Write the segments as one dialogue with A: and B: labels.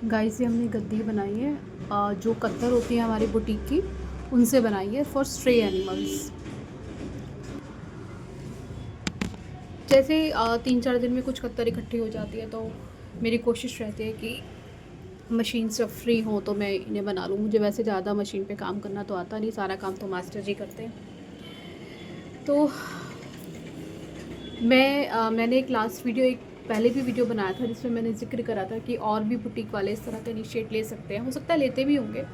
A: Guys ये हमने गद्दी बनाई है जो कत्तर होती है हमारी बुटीक की, उनसे बनाई है फॉर स्ट्रे एनिमल्स। जैसे 3-4 दिन में कुछ कत्तर इकट्ठी हो जाती है, तो मेरी कोशिश रहती है कि मशीन से फ्री हो तो मैं इन्हें बना लूँ। मुझे वैसे ज़्यादा मशीन पे काम करना तो आता नहीं, सारा काम तो मास्टर जी करते हैं। तो मैंने एक लास्ट वीडियो, एक पहले भी वीडियो बनाया था जिसमें मैंने जिक्र करा था कि और भी बुटीक वाले इस तरह का इनिशिएट ले सकते हैं, हो सकता है लेते भी होंगे,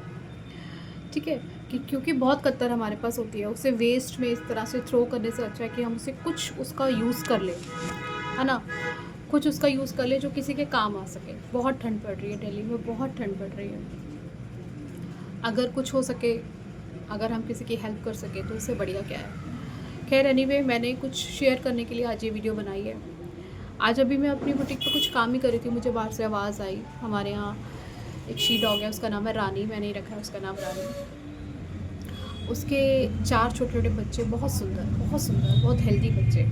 A: ठीक है। कि क्योंकि बहुत कत्तर हमारे पास होती है, उसे वेस्ट में इस तरह से थ्रो करने से अच्छा है कि हम उसे कुछ उसका यूज़ कर लें, है ना। कुछ उसका यूज़ कर ले जो किसी के काम आ सके। बहुत ठंड पड़ रही है दिल्ली में, बहुत ठंड पड़ रही है। अगर कुछ हो सके, अगर हम किसी की हेल्प कर सके तो उससे बढ़िया क्या है। खैर एनीवे, मैंने कुछ शेयर करने के लिए आज ये वीडियो बनाई है। आज अभी मैं अपनी बुटीक पे कुछ काम ही कर रही थी, मुझे बाहर से आवाज़ आई। हमारे यहाँ एक शी डॉग है, उसका नाम है रानी, मैंने ही रखा है उसका नाम रानी। उसके 4 छोटे छोटे बच्चे, बहुत सुंदर बहुत सुंदर, बहुत हेल्दी बच्चे।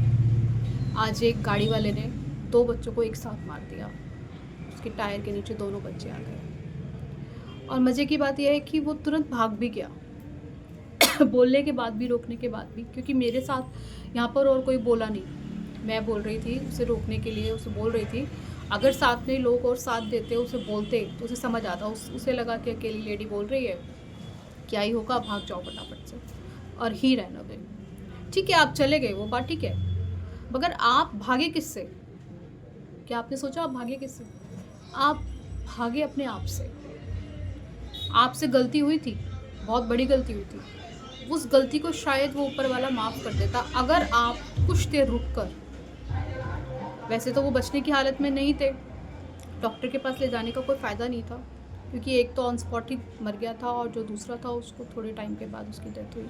A: आज एक गाड़ी वाले ने 2 बच्चों को एक साथ मार दिया, उसके टायर के नीचे दोनों बच्चे आ गए। और मज़े की बात यह है कि वो तुरंत भाग भी गया बोलने के बाद भी, रोकने के बाद भी, क्योंकि मेरे साथ यहाँ पर और कोई बोला नहीं। मैं बोल रही थी उसे रोकने के लिए, उसे बोल रही थी। अगर साथ में लोग और साथ देते, उसे बोलते तो उसे समझ आता। उसे लगा कि अकेली लेडी बोल रही है, क्या ही होगा, भाग जाओ फटाफट से और ही रहना दे। ठीक है, आप चले गए, वो बात ठीक है, मगर आप भागे किससे? क्या आपने सोचा आप भागे किससे? आप भागे अपने आप से। आपसे गलती हुई थी, बहुत बड़ी गलती हुई थी। उस गलती को शायद वो ऊपर वाला माफ़ कर देता अगर आप कुछ देर रुक कर। वैसे तो वो बचने की हालत में नहीं थे, डॉक्टर के पास ले जाने का कोई फ़ायदा नहीं था, क्योंकि एक तो ऑन स्पॉट ही मर गया था और जो दूसरा था उसको थोड़े टाइम के बाद उसकी डेथ हुई।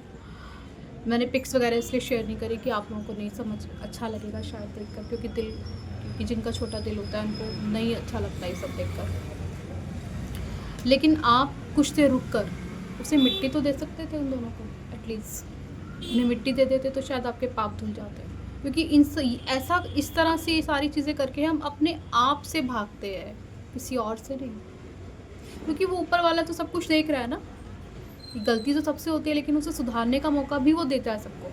A: मैंने पिक्स वगैरह इसलिए शेयर नहीं करी कि आप लोगों को नहीं समझ अच्छा लगेगा शायद देखकर, क्योंकि जिनका छोटा दिल होता है उनको नहीं अच्छा लगता ये सब देखकर। लेकिन आप कुछ देर रुक कर उसे मिट्टी तो दे सकते थे, उन दोनों को एटलीस्ट उन्हें मिट्टी दे देते तो शायद आपके पाप धुल जाते। क्योंकि इस तरह से ये सारी चीज़ें करके हम अपने आप से भागते हैं, किसी और से नहीं। क्योंकि वो ऊपर वाला तो सब कुछ देख रहा है ना। गलती तो सबसे होती है, लेकिन उसे सुधारने का मौका भी वो देता है सबको।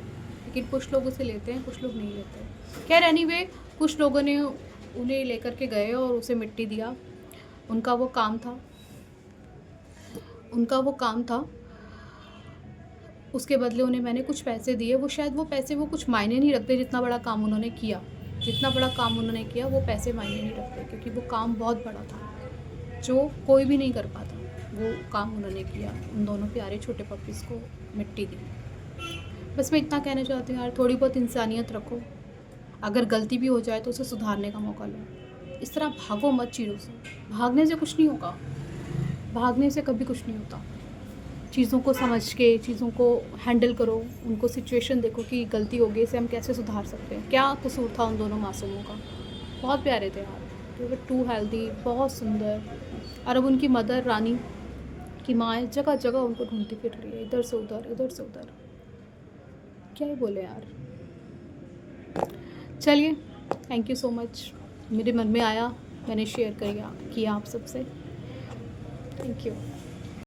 A: लेकिन कुछ लोग उसे लेते हैं, कुछ लोग नहीं लेते। खैर एनीवे, कुछ लोगों ने उन्हें लेकर के गए और उसे मिट्टी दिया। उनका वो काम था, उनका वो काम था। उसके बदले उन्हें मैंने कुछ पैसे दिए। वो शायद वो पैसे वो कुछ मायने नहीं रखते, जितना बड़ा काम उन्होंने किया, जितना बड़ा काम उन्होंने किया वो पैसे मायने नहीं रखते, क्योंकि वो काम बहुत बड़ा था जो कोई भी नहीं कर पाता। वो काम उन्होंने किया, उन दोनों प्यारे छोटे पपीज़ को मिट्टी दी। बस मैं इतना कहना चाहती हूँ यार, थोड़ी बहुत इंसानियत रखो। अगर गलती भी हो जाए तो उसे सुधारने का मौका लो। इस तरह भागो मत चीज़ों से। भागने से कुछ नहीं होगा, भागने से कभी कुछ नहीं होता। चीज़ों को समझ के, चीज़ों को हैंडल करो, उनको सिचुएशन देखो कि गलती हो गई, इसे हम कैसे सुधार सकते हैं। क्या कसूर था उन दोनों मासूमों का? बहुत प्यारे थे यार, दे वर टू हेल्दी, बहुत सुंदर। और अब उनकी मदर रानी की माँ है, जगह जगह उनको ढूंढती फिर रही है, इधर से उधर, इधर से उधर। क्या ही बोले यार। चलिए, थैंक यू सो मच। मेरे मन में आया, मैंने शेयर किया आप सबसे। Thank you.